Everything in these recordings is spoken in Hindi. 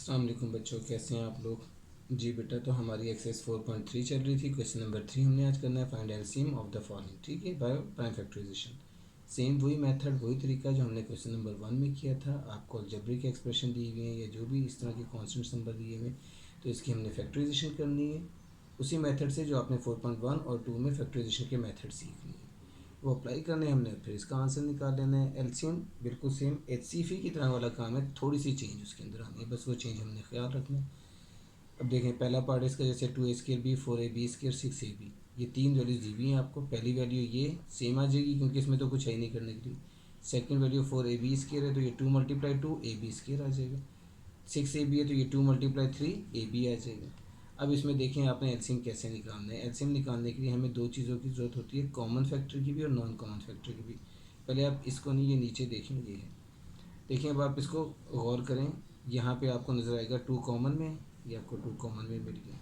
अस्सलाम वालेकुम बच्चों, कैसे हैं आप लोग। जी बेटा, तो हमारी एक्सरसाइज 4.3 चल रही थी। क्वेश्चन नंबर 3 हमने आज करना है, find LCM of the following. ठीक है, बाय प्राइम फैक्टराइजेशन। सेम वही मेथड, वही तरीका जो हमने क्वेश्चन नंबर 1 में किया था। आपको अलजेब्रिक एक्सप्रेशन दी हुई है या जो भी इस तरह के कॉन्स्टेंट्स नंबर दिए हुए, तो इसकी हमने फैक्टराइजेशन करनी है उसी मेथड से जो आपने 4.1 और 2 में फैक्टराइजेशन के मेथड सीख लिए, वो अप्लाई करने हमने, फिर इसका आंसर निकाल लेना है। एलसीएम बिल्कुल सेम एचसीएफ की तरह वाला काम है, थोड़ी सी चेंज उसके अंदर आनी है, बस वो चेंज हमने ख्याल रखना है। अब देखें, पहला पार्ट इसका जैसे 2a² b 4ab² 6ab, ये तीन वैल्यूज दी हुई हैं आपको। पहली वैल्यू ये सेम आ जाएगी क्योंकि इसमें तो कुछ है ही नहीं करने के लिए। सेकंड वैल्यू 4ab² है तो ये 2 × 2 ab² आ जाएगा। 6ab है तो ये 2 × 3 ab आ जाएगा। अब इसमें देखें आपने एलसीएम कैसे निकालना है। एलसीएम निकालने के लिए हमें दो चीज़ों की ज़रूरत होती है, कॉमन फैक्टर की भी और नॉन कॉमन फैक्टर की भी। पहले आप इसको नहीं, ये नीचे देखेंगे है, देखिए अब आप इसको गौर करें। यहाँ पे आपको नज़र आएगा 2 कॉमन में है, ये आपको 2 कॉमन में मिल गया।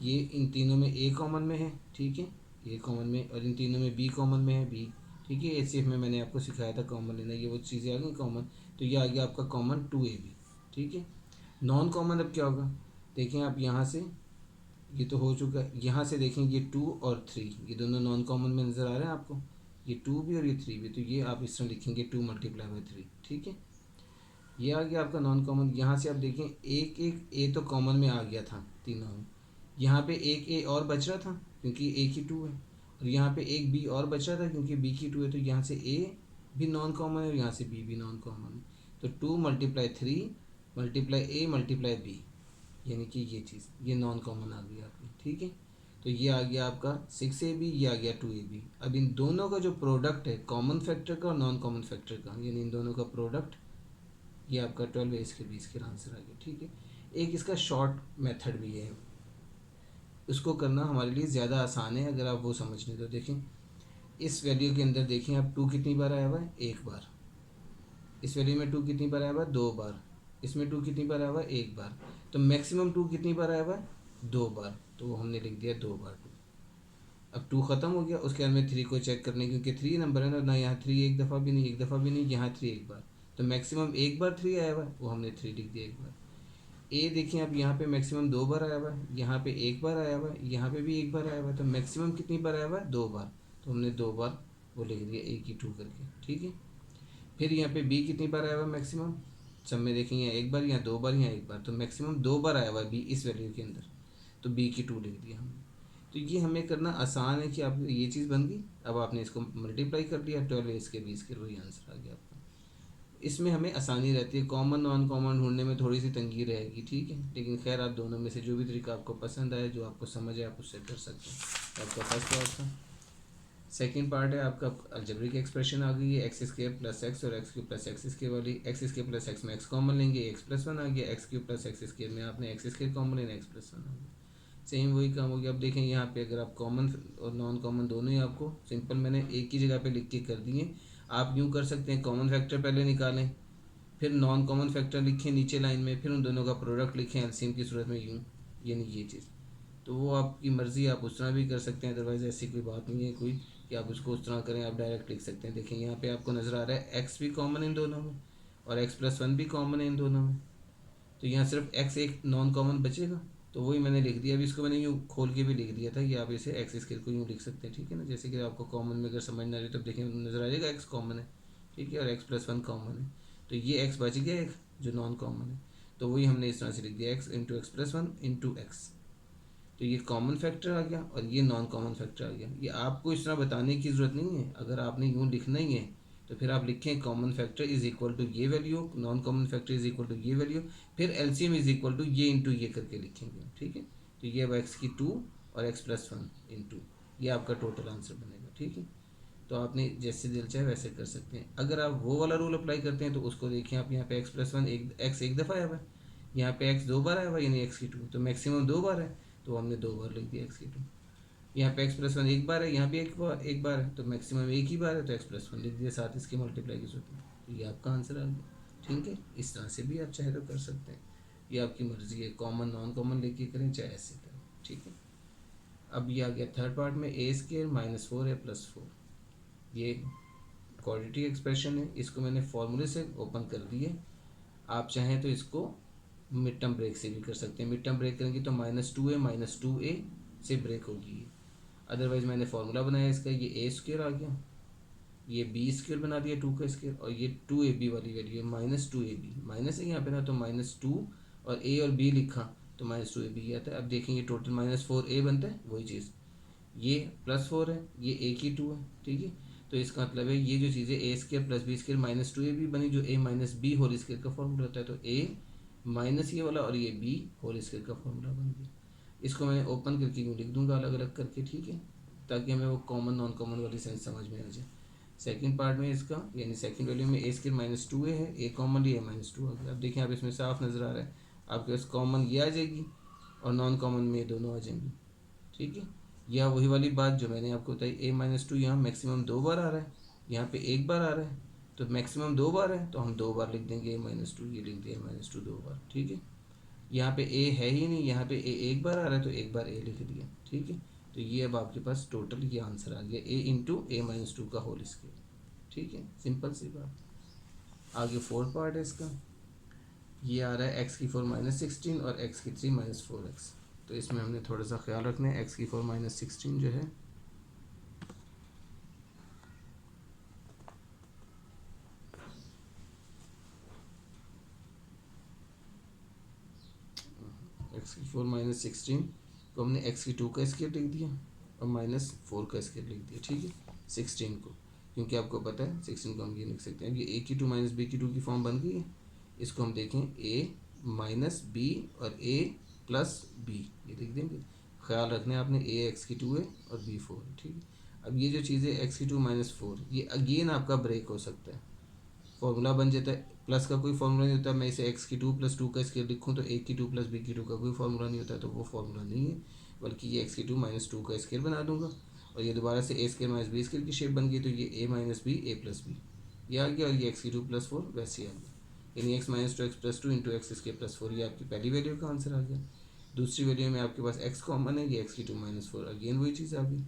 ये इन तीनों में ए कॉमन में है, ठीक है, ए कॉमन में, और इन तीनों में बी कॉमन में है, बी। ठीक है, एचसीएफ में मैंने आपको सिखाया था कॉमन लेना, ये वो चीज़ें आ गई कॉमन, तो ये आ गया आपका कॉमन 2ab। ठीक है, नॉन कॉमन अब क्या होगा, देखें आप यहाँ से, ये तो हो चुका है, यहाँ से देखें ये 2 और 3, ये दोनों नॉन कॉमन में नज़र आ रहे हैं आपको, ये 2 भी और ये 3 भी, तो ये आप इस तरह लिखेंगे 2 × 3। ठीक है, ये आ गया आपका नॉन कॉमन। यहाँ से आप देखें एक एक ए तो कॉमन में आ गया था तीनों में, यहाँ पे एक ए और बच रहा था क्योंकि ए की 2 है, और यहाँ पे एक बी और बच रहा था क्योंकि बी की 2 है, तो यहाँ से ए भी नॉन कॉमन है और यहाँ से बी भी नॉन कॉमन है, तो 2 × 3 × ए × बी, यानी कि ये चीज़ ये नॉन कॉमन आ गई आपकी। ठीक है, तो ये आ गया आपका 6ab, ये आ गया 2ab। अब इन दोनों का जो प्रोडक्ट है कॉमन फैक्टर का और नॉन कॉमन फैक्टर का, यानी इन दोनों का प्रोडक्ट, ये आपका 12 है, इसके 20 के आंसर आ गया। ठीक है, एक इसका शॉर्ट मेथड भी है, उसको करना हमारे लिए ज़्यादा आसान है अगर आप वो समझ लें तो। देखें इस वैल्यू के अंदर, देखें आप 2 कितनी बार आया हुआ है, एक बार। इस वैल्यू में 2 कितनी बार आया हुआ है, दो बार। इसमें 2 कितनी बार आया हुआ है, एक बार। तो मैक्सिमम 2 कितनी बार आया हुआ है, दो बार, तो वो हमने लिख दिया 2 बार 2। अब 2 ख़त्म हो गया, उसके बाद में 3 को चेक करने, क्योंकि 3 नंबर है ना, यहाँ 3 एक दफ़ा भी नहीं, एक दफ़ा भी नहीं, यहाँ 3 एक बार, तो मैक्सिमम एक बार 3 आया हुआ है, वो हमने 3 लिख दिया एक बार। ए देखिए अब यहाँ पे मैक्सिमम 2 बार आया हुआ है, यहाँ पे एक बार आया हुआ है, यहाँ पे भी एक बार आया हुआ है, तो मैक्सिमम कितनी बार आया हुआ है, 2 बार, तो हमने 2 बार वो लिख दिया ए की 2 करके। ठीक है, फिर यहाँ पे बी कितनी बार आया हुआ है मैक्सिमम, सब में देखेंगे यहाँ एक बार, यहाँ 2 बार, यहाँ एक बार, तो मैक्सिमम 2 बार आया हुआ है बी इस वैल्यू के अंदर, तो बी की 2 लिख दिया हमने। तो ये हमें करना आसान है कि आप ये चीज़ बन गई। अब आपने इसको मल्टीप्लाई कर लिया, 12 इसके 20 के, वही आंसर आ गया आपका। इसमें हमें आसानी रहती है, कॉमन नॉन कॉमन ढूंढने में थोड़ी सी तंगी रहेगी। ठीक है, लेकिन खैर आप दोनों में से जो भी तरीका आपको पसंद आए, जो आपको समझ आए, आप उससे कर सकते हैं। आपका फर्स्ट पार्ट था। सेकंड पार्ट है आपका अलजेब्रिक एक्सप्रेशन आ गई है, x² + x और x³ वाली। x² + x में x कॉमन लेंगे, x+1 आ गया, x³ + x² में आपने x² कॉमन लेना, x+1 आ गया। सेम वही काम हो गया। अब देखें यहाँ पे अगर आप कॉमन और नॉन कॉमन दोनों ही आपको सिंपल मैंने एक ही जगह पे लिख के कर दिए। आप यूँ कर सकते हैं, कॉमन फैक्टर पहले निकालें, फिर नॉन कॉमन फैक्टर लिखें नीचे लाइन में, फिर उन दोनों का प्रोडक्ट लिखें एलसीएम की सूरत में, यूँ, यानी ये चीज़। तो वो आपकी मर्ज़ी, आप उस तरह भी कर सकते हैं, अदरवाइज़ ऐसी कोई बात नहीं है कोई कि आप उसको उस तरह करें, आप डायरेक्ट लिख सकते हैं। देखें यहाँ पे आपको नज़र आ रहा है एक्स भी कॉमन इन दोनों में और x+1 भी कॉमन है इन दोनों में, तो यहाँ सिर्फ x एक नॉन कॉमन बचेगा, तो वही मैंने लिख दिया। अभी इसको मैंने यूँ खोल के भी लिख दिया था, कि आप इसे x² को यूँ लिख सकते हैं। ठीक है ना, जैसे कि आपको कॉमन में अगर समझ ना आ रही तो देखें नज़र आ जाएगा x कॉमन है, ठीक है, और x+1 कॉमन है, तो ये x बच गया एक जो नॉन कॉमन है, तो वही हमने इस तरह से लिख दिया x × x+1 × x। तो ये कॉमन फैक्टर आ गया और ये नॉन कॉमन फैक्टर आ गया। ये आपको इस तरह बताने की ज़रूरत नहीं है, अगर आपने यूँ लिखना ही है तो फिर आप लिखें common factor is equal to ये value, non common factor is equal to ये वैल्यू, फिर एलसीएम इज़ इक्वल टू ये इंटू ये करके लिखेंगे। ठीक है, तो ये अब x की 2 और x+1 इंटू, ये आपका टोटल आंसर बनेगा। ठीक है, तो आपने जैसे दिल चाहे वैसे कर सकते हैं। अगर आप वो वाला रूल अप्लाई करते हैं तो उसको देखिए आप, यहाँ पे x+1 एक दफ़ा आया हुआ है, यहाँ पे x 2 बार आया हुआ है, यानी x की 2, तो मैक्सिमम 2 बार है, तो हमने 2 बार लिख दिया x की 2। यहाँ पे x+1 एक बार है, यहाँ भी एक बार है, तो मैक्सिमम एक ही बार है, तो x+1 लिख दिया, साथ इसके मल्टीप्लाई की सूरत में, तो ये आपका आंसर आ गया। ठीक है, इस तरह से भी आप चाहे तो कर सकते हैं, ये आपकी मर्ज़ी है, कॉमन नॉन कॉमन लेके करें चाहे ऐसे करें। ठीक है, अब ये आ गया थर्ड पार्ट में, a² - 4a + 4, ये क्वाड्रेटिक एक्सप्रेशन है, इसको मैंने फॉर्मूले से ओपन कर दिए। आप चाहें तो इसको मिड टर्म ब्रेक से भी कर सकते हैं। मिड टर्म ब्रेक करेंगे तो -2a से ब्रेक होगी। अदरवाइज मैंने फार्मूला बनाया इसका, ये ए स्क्र आ गया, ये बी स्क्र बना दिया 2 का स्क्र, और ये 2ab वाली वैल्यू है -2ab, माइनस है यहाँ पे ना तो -2 और ए और बी लिखा तो -2ab आता है। अब देखेंगे टोटल -4a बनता है, वही चीज़ ये +4 है, ये ए की 2 है, ठीक है। तो इसका मतलब है ये जो चीज़ें A square plus B square -2ab बनी, जो a minus B whole square का फॉर्मूला होता है, तो a माइनस ये वाला और ये b होल स्क्र का फॉर्मूला बन गया। इसको मैं ओपन करके यूँ लिख दूंगा अलग अलग करके, ठीक है, ताकि हमें वो कॉमन नॉन कॉमन वाली सेंस समझ में आ जाए। सेकंड पार्ट में इसका यानी सेकंड वैल्यू में ए स्क्र -2a है, ए कॉमन लिया -2 आ गया। अब देखिए आप इसमें साफ नज़र आ रहा है, आपके पास कॉमन ये आ जाएगी और नॉन कॉमन में ये दोनों आ जाएंगी, ठीक है। यह वही वाली बात जो मैंने आपको बताई, a-2 यहाँ मैक्सिमम 2 बार आ रहा है, यहाँ पे 1 बार आ रहा है, तो मैक्सिमम 2 बार है तो हम 2 बार लिख देंगे a-2, ये लिख दिया a-2 2 बार, ठीक है। यहाँ पे a है ही नहीं, यहाँ पे a 1 बार आ रहा है तो 1 बार a लिख दिया, ठीक है। तो ये अब आपके पास टोटल ये आंसर आ गया a इंटू a-2 का होल स्क्वायर, ठीक है, सिंपल सी बात। आगे फोर्थ पार्ट है इसका, ये आ रहा है x की 4 -16 और x की 3 -4x। तो इसमें हमने थोड़ा सा ख्याल रखना है, x की 4 -16 जो है x की 4 -16 को हमने x की 2 का स्क्वायर लिख दिया और -4 का स्क्वायर लिख दिया, ठीक है, 16 को, क्योंकि आपको पता है 16 को हम ये लिख सकते हैं। अब ये a की 2 - b की 2 की फॉर्म बन गई है। इसको हम देखें a माइनस बी और a प्लस बी, ये लिख देंगे। ख्याल रखना है आपने, a x की 2 है और b 4 है, ठीक है। अब ये जो चीज़ है x की 2 -4, ये अगेन आपका ब्रेक हो सकता है, फॉर्मूला बन जाता है, प्लस का कोई फॉर्मूला नहीं होता। मैं इसे एक्स की 2 + 2 का स्क्वायर लिखूँ तो a की 2 + b की 2 का कोई फॉर्मूला नहीं होता, तो वो फॉर्मूला नहीं है, बल्कि ये एक्स की 2 - 2 का स्क्वायर बना दूंगा और ये दोबारा से a स्क्वायर - b स्क्वायर की शेप बन गई, तो ये a - b a + b ये आ गया, और ये एक्स की 2 + 4 वैसे ही आ गया, यानी x - 2 x + 2 into x square + 4, ये आपकी पहली वैल्यू का आंसर आ गया। दूसरी वैल्यू में आपके पास x कॉमन है, ये एक्स की 2 - 4, अगेन वही चीज़ आ गई।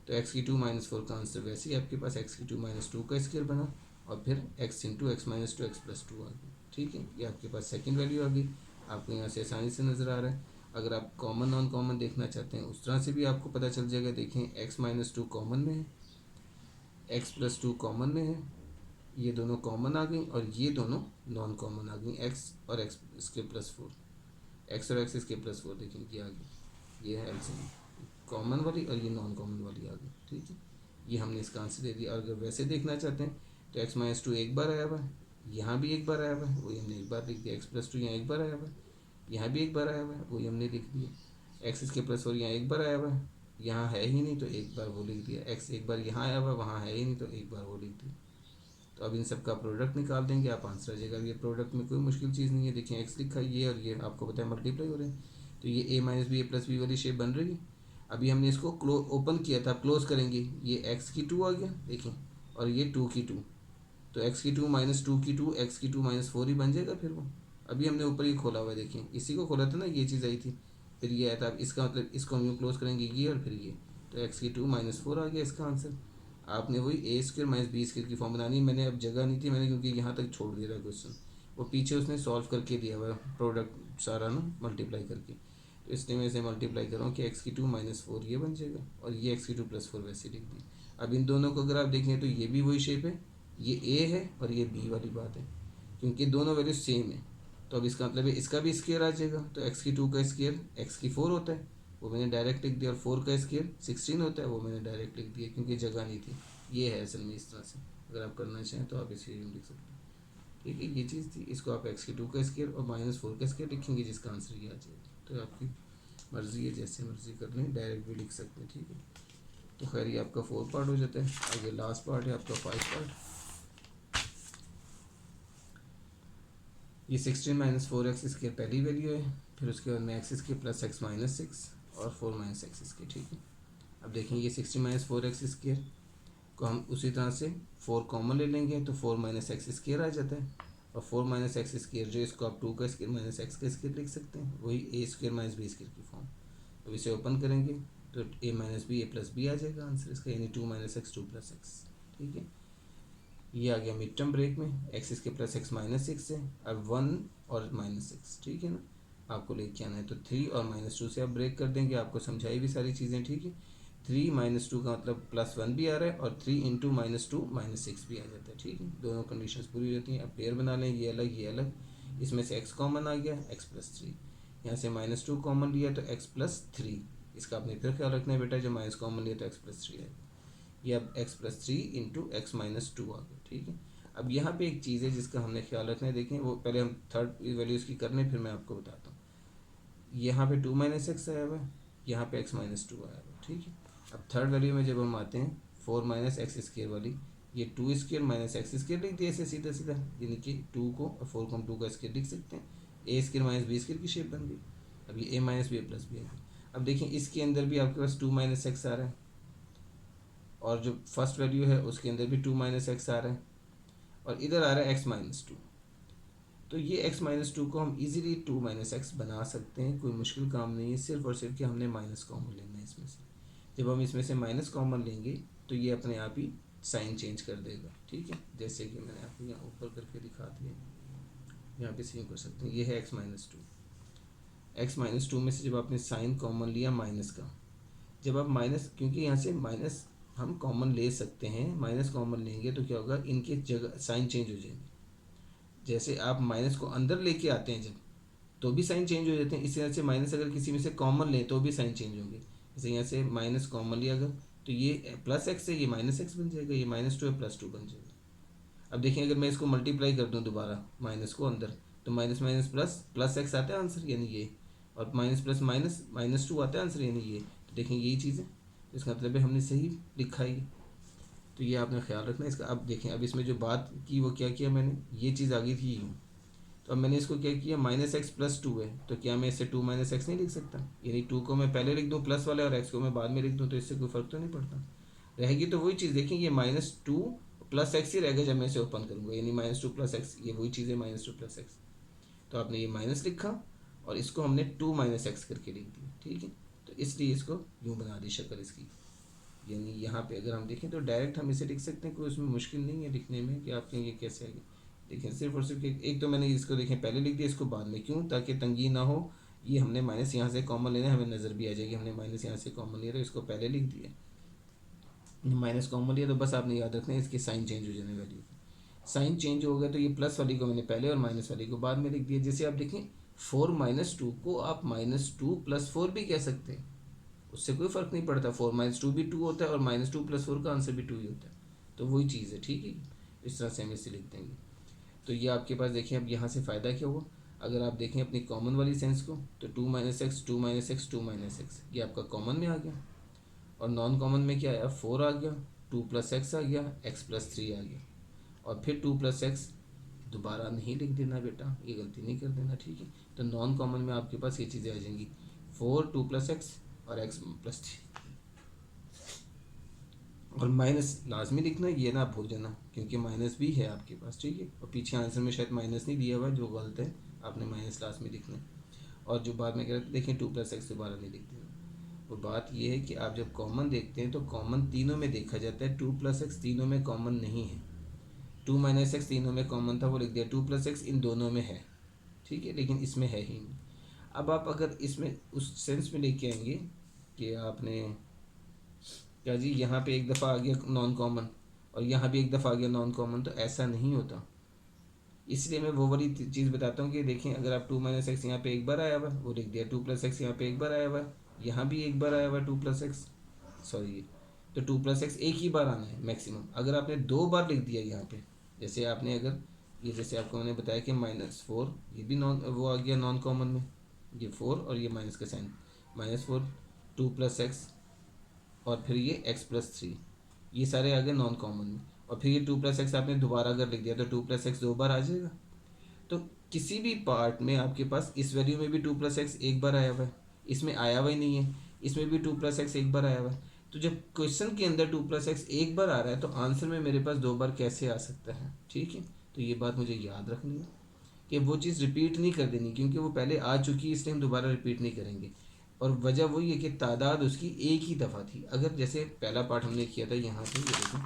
तो x की 2 - 4 का आंसर वैसे ही आपके पास x की 2 - 2 का स्क्वायर बना और फिर x इंटू एक्स -2 x + 2 आ गया, ठीक है। ये आपके पास सेकंड वैल्यू आ गई, आपको यहाँ से आसानी से नज़र आ रहा है। अगर आप कॉमन नॉन कॉमन देखना चाहते हैं उस तरह से भी आपको पता चल जाएगा। देखें x - 2 कॉमन में है, x + 2 कॉमन में है, ये दोनों कॉमन आ गई और ये दोनों नॉन कॉमन आ गई, x और x इसके +4, x और x इसके +4, देखें ये आ गई, ये है एलसीएम कॉमन वाली और ये नॉन कॉमन वाली आ गई, ठीक है। ये हमने इसका आंसर दे दिया। और अगर वैसे देखना चाहते हैं तो x - 2 एक बार आया हुआ है, यहाँ भी एक बार आया हुआ है, वही हमने एक बार लिख दिया। x + 2 यहाँ एक बार आया हुआ है, यहाँ भी एक बार आया हुआ है, वही हमने लिख दिया। x इसके +4 यहाँ एक बार आया हुआ है, यहाँ है ही नहीं तो एक बार वो लिख दिया। x एक बार यहाँ आया हुआ है, वहाँ है ही नहीं तो एक बार वो लिख दिया। तो अब इन सब का प्रोडक्ट निकाल देंगे, आप आंसर आ जाएगा। ये प्रोडक्ट में कोई मुश्किल चीज़ नहीं है, देखिए x लिखा है, ये और ये आपको पता है मल्टीप्लाई हो रहे हैं, तो ये a - b a + b वाली शेप बन रही है। अभी हमने इसको ओपन किया था, क्लोज करेंगे, ये x की 2 आ गया देखिए, और ये 2 की 2, तो x की 2 - 2 की 2 x की 2 - 4 ही बन जाएगा फिर वो। अभी हमने ऊपर ही खोला हुआ है, देखिए इसी को खोला था ना, ये चीज़ आई थी, फिर ये आया था। अब इसका मतलब इसको हम यूँ क्लोज करेंगे, ये और फिर ये, तो x की 2 - 4 आ गया इसका आंसर। आपने वही a स्क्वायर - b स्क्वायर की फॉर्म बनानी है। मैंने अब जगह नहीं थी, मैंने क्योंकि यहाँ तक छोड़ दिया था क्वेश्चन, वो पीछे उसने सॉल्व करके दिया हुआ प्रोडक्ट सारा ना मल्टीप्लाई करके, तो इसलिए मैं इसे मल्टीप्लाई कर रहा हूँ कि x की 2 - 4 ये बन जाएगा और ये x की 2 + 4 वैसे लिख दी। अब इन दोनों को अगर आप देखें तो ये भी वही शेप है, ये a है और ये b वाली बात है, क्योंकि दोनों वैल्यू सेम है। तो अब इसका मतलब है इसका भी स्क्वायर आ जाएगा, तो x की 2 का स्क्वायर x की 4 होता है, वो मैंने डायरेक्ट लिख दिया, और 4 का स्क्वायर 16 होता है, वो मैंने डायरेक्ट लिख दिया क्योंकि जगह नहीं थी। ये है असल में इस तरह से, अगर आप करना चाहें तो आप इसे लिख सकते हैं, ठीक है। ये चीज़ थी, इसको आप x की 2 का स्क्वायर और -4 का स्क्वायर लिखेंगे, जिसका आंसर ये आ जाएगा। तो आपकी मर्ज़ी है, जैसे मर्ज़ी कर लें, डायरेक्ट भी लिख सकते हैं, ठीक है। तो खैर ये आपका 4 पार्ट हो जाता है। आगे लास्ट पार्ट है आपका 5 पार्ट। ये 16 - 4x इसकी पहली वैल्यू है, फिर उसके बाद में x इसके प्लस x - 6 और 4 - x इसके, ठीक है। अब देखें ये 16 - 4x स्क्र को हम उसी तरह से 4 कॉमन ले लेंगे तो 4 - x स्क्र आ जाता है, और 4 - x स्क्र जो इसको आप 2 का स्क्र - x का स्क्र लिख सकते हैं, वही a स्क्र - b स्क्र की फॉर्म। अब इसे ओपन करेंगे तो a - b a + b आ जाएगा आंसर इसका, यानी 2 - x 2 + x, ठीक है। ये आ गया मिड टर्म ब्रेक में, एक्स इसके प्लस एक्स माइनस सिक्स है, अब 1 और माइनस सिक्स, ठीक है ना, आपको लेके आना है। तो 3 और -2 से आप ब्रेक कर देंगे, आपको समझाई भी सारी चीज़ें, ठीक है। 3 -2 का मतलब +1 भी आ रहा है, और 3 इंटू -2 -6 भी आ जाता है, ठीक है। दोनों कंडीशंस पूरी रहती हैं। अब पेयर बना लें, ये अलग, इसमें से x कॉमन आ गया, x+3, यहाँ से -2 कॉमन लिया तो x+3, इसका आपने फिर ख्याल रखना है बेटा, जब माइनस कॉमन लिया तो x+3 आएगा। ये अब x+3 इंटू x -2 आ गया, ठीक है। अब यहाँ पे एक चीज़ है जिसका हमने ख्याल रखना है, देखें वो पहले हम थर्ड वैल्यूज़ की करने, फिर मैं आपको बताता हूँ। यहाँ पे 2 - x आया हुआ है, यहाँ पे x -2 आया हुआ है, ठीक है। अब थर्ड वैल्यू में जब हम आते हैं 4 - x² वाली, ये 2² - x² लिख दिया ऐसे सीधा सीधा, यानी कि 2 को और 4 को हम 2 का स्क्वायर लिख सकते हैं, a² - b² की शेप बन गई। अब ये a - b + b है। अब देखिए इसके अंदर भी आपके पास 2 - x आ रहा है, और जो फर्स्ट वैल्यू है उसके अंदर भी 2 - x आ रहा है, और इधर आ रहा है x -2। तो ये x -2 को हम इजीली 2 - x बना सकते हैं, कोई मुश्किल काम नहीं है, सिर्फ और सिर्फ कि हमने माइनस कॉमन लेना है इसमें से। जब हम इसमें से माइनस कॉमन लेंगे तो ये अपने आप ही साइन चेंज कर देगा, ठीक है। जैसे कि मैंने आपको यहाँ ऊपर करके दिखा दिया, यहाँ पे सेम कर सकते हैं। ये है x -2 में से जब आपने साइन कॉमन लिया माइनस का, जब आप माइनस, क्योंकि यहाँ से माइनस हम कॉमन ले सकते हैं, माइनस कॉमन लेंगे तो क्या होगा, इनके जगह साइन चेंज हो जाएंगे। जैसे आप माइनस को अंदर लेके आते हैं जब, तो भी साइन चेंज हो जाते हैं। इस तरह से माइनस अगर किसी में से कॉमन लें तो भी साइन चेंज होंगे। जैसे यहाँ से माइनस कॉमन लिया अगर, तो ये +x है, ये -x बन जाएगा, ये -2 है +2 बन जाएगा। अब देखिए अगर मैं इसको मल्टीप्लाई कर दूँ दोबारा माइनस को अंदर, तो माइनस माइनस प्लस x आता है आंसर, यानी ये, और माइनस प्लस माइनस -2 आता है आंसर, यानी ये। तो देखें यही चीज़ है, इसका मतलब है हमने सही लिखा ही। तो ये आपने ख्याल रखना है इसका। अब देखें, अब इसमें जो बात की वो क्या किया मैंने, ये चीज़ आ गई थी यूँ, तो अब मैंने इसको क्या किया, -x + 2 है, तो क्या मैं इससे 2 - x नहीं लिख सकता, यानी 2 को मैं पहले लिख दूँ प्लस वाले, और x को मैं बाद में लिख दूँ, तो इससे कोई फ़र्क तो नहीं पड़ता, रहेगी तो वही चीज़। देखिए ये -2 + x ही रहेगा जब मैं इसे ओपन करूँगा, यानी -2 + x, ये वही चीज़ है -2 + x। तो आपने ये माइनस लिखा और इसको हमने 2 - x करके लिख दिया, ठीक है। तो इसलिए इसको यूँ बना दी शक्ल इसकी, यानी यहाँ पे अगर हम देखें तो डायरेक्ट हम इसे लिख सकते हैं, कोई उसमें मुश्किल नहीं है लिखने में कि आप कहेंगे कैसे आएगी। देखें सिर्फ और सिर्फ एक तो मैंने इसको देखें पहले लिख दिया, इसको बाद में, क्यों, ताकि तंगी ना हो। ये हमने माइनस यहाँ से कॉमन लेना है, हमें नज़र भी आ जाएगी, हमने माइनस यहाँ से कॉमन लिया तो इसको पहले लिख दिया, माइनस कॉमन लिया, तो बस आपने याद रखना है इसके साइन चेंज हो जाने वाली, साइन चेंज हो गया तो ये प्लस वाली को मैंने पहले और माइनस वाली को बाद में लिख दिया। जैसे आप देखें 4 - 2 को आप -2 + 4 भी कह सकते हैं, उससे कोई फ़र्क नहीं पड़ता, 4 - 2 भी 2 होता है, और -2 + 4 का आंसर भी 2 ही होता है, तो वही चीज़ है, ठीक है। इस तरह से हम इसे लिख देंगे। तो ये आपके पास देखिए, अब यहाँ से फ़ायदा क्या हुआ, अगर आप देखें अपनी कॉमन वाली सेंस को, तो 2 - x 2 - x 2 - x, ये आपका कॉमन में आ गया, और नॉन कॉमन में क्या आया, 4 आ गया, 2 + x आ गया, x+3 आ गया, और फिर 2 + x दोबारा नहीं लिख देना बेटा, ये गलती नहीं कर देना, ठीक है। तो नॉन कॉमन में आपके पास ये चीज़ें आ जाएंगी, 4 2 + x और x+3, और माइनस लाजमी लिखना, ये ना भूल जाना, क्योंकि माइनस भी है आपके पास, ठीक है। और पीछे आंसर में शायद माइनस नहीं दिया हुआ है, जो गलत है, आपने माइनस लाजमी लिखना है। और जो बाद में कह रहे थे देखें 2 + x दोबारा नहीं लिख देना। वो बात ये है कि आप जब कॉमन देखते हैं तो कॉमन तीनों में देखा जाता है, 2 + x तीनों में कॉमन नहीं है, 2 - x तीनों में कॉमन था, वो लिख दिया, 2 + x इन दोनों में है, ठीक है, लेकिन इसमें है ही नहीं। अब आप अगर इसमें उस सेंस में लेके आएंगे कि आपने क्या जी, यहाँ पे एक दफ़ा आ गया नॉन कॉमन और यहाँ भी एक दफ़ा आ गया नॉन कॉमन, तो ऐसा नहीं होता। इसलिए मैं वो वाली चीज़ बताता हूँ कि देखें, अगर आप 2 - x यहाँ पे एक बार आया हुआ है, वो लिख दिया, 2 + x यहाँ पे एक बार आया हुआ है, यहाँ भी एक बार आया हुआ है 2 + x, सॉरी, तो 2 + x एक ही बार आना है मैक्सिमम। अगर आपने 2 बार लिख दिया यहाँ पे, जैसे आपने अगर ये, जैसे आपको मैंने बताया कि -4, ये भी नॉन, वो आ गया नॉन कॉमन में, ये 4 और ये माइनस का साइन, -4 2 + x, और फिर ये x+3, ये सारे आ गए नॉन कॉमन में, और फिर ये 2 + x आपने दोबारा अगर लिख दिया तो 2 + x 2 बार आ जाएगा। तो किसी भी पार्ट में आपके पास इस वैल्यू में भी 2 + x एक बार आया हुआ है, इसमें आया हुआ ही नहीं है, इसमें भी 2 + x एक बार आया हुआ है। तो जब क्वेश्चन के अंदर 2 + x एक बार आ रहा है तो आंसर में मेरे पास 2 बार कैसे आ सकता है, ठीक है। तो ये बात मुझे याद रखनी है कि वो चीज़ रिपीट नहीं कर देनी, क्योंकि वो पहले आ चुकी है, इसलिए हम दोबारा रिपीट नहीं करेंगे। और वजह वही है कि तादाद उसकी एक ही दफ़ा थी। अगर जैसे पहला पार्ट हमने किया था यहाँ पे, ये देखो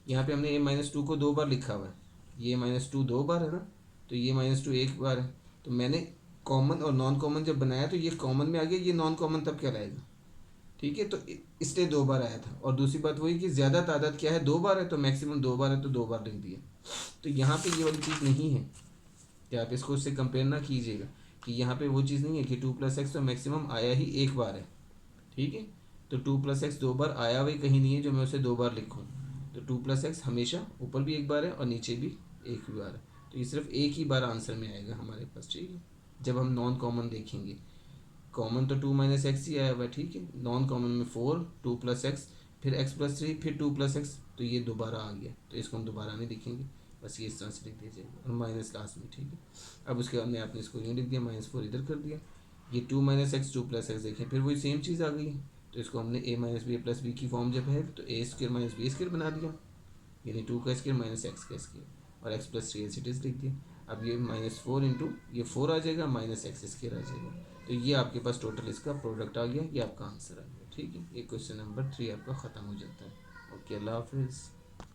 यहाँ पे हमने ए माइनस टू को 2 बार लिखा हुआ है, ये माइनस टू 2 बार है ना, तो ये माइनस टू 1 बार है। तो मैंने कॉमन और नॉन कॉमन जब बनाया तो ये कॉमन में आ गया, ये नॉन कॉमन तब क्या लाएगा, ठीक है। तो इसलिए 2 बार आया था। और दूसरी बात वही कि ज़्यादा तादाद क्या है, 2 बार है, तो मैक्सिमम 2 बार है, तो 2 बार लिख दिया। तो यहाँ पे ये वाली चीज़ नहीं है कि आप इसको उससे कंपेयर ना कीजिएगा कि यहाँ पे वो चीज़ नहीं है कि 2 + x तो मैक्सिमम आया ही 1 बार है, ठीक है। तो 2 + x 2 बार आया हुआ कहीं नहीं है जो मैं उसे 2 बार लिखूँ। तो 2 + x हमेशा ऊपर भी 1 बार है और नीचे भी 1 बार है। तो ये सिर्फ एक ही बार आंसर में आएगा हमारे पास, ठीक है। जब हम नॉन कॉमन देखेंगे, कॉमन तो 2 - x ही आया हुआ है, ठीक है। नॉन कॉमन में 4, 2 + x, फिर x + 3, फिर 2 + x, तो ये दोबारा आ गया, तो इसको हम दोबारा नहीं लिखेंगे, बस ये इस तरह से लिख दीजिएगा और माइनस लास्ट में, ठीक है। अब उसके बाद में आपने इसको यूँ लिख दिया, -4 इधर कर दिया। ये 2 - x 2 + x देखें, फिर वही सेम चीज़ आ गई है। तो इसको हमने a - b + b की फॉर्म जब है तो a² - b² बना दिया, यानी 2 का स्क्वायर -x का स्क्वायर, और x + 3 एज इट इज़ लिख दिया। अब ये -4 इंटू ये 4 आ जाएगा, -x² आ जाएगा। तो ये आपके पास टोटल इसका प्रोडक्ट आ गया, ये आपका आंसर आ गया, ठीक है। ये क्वेश्चन नंबर 3 आपका ख़त्म हो जाता है। ओके, अल्लाह हाफिज़।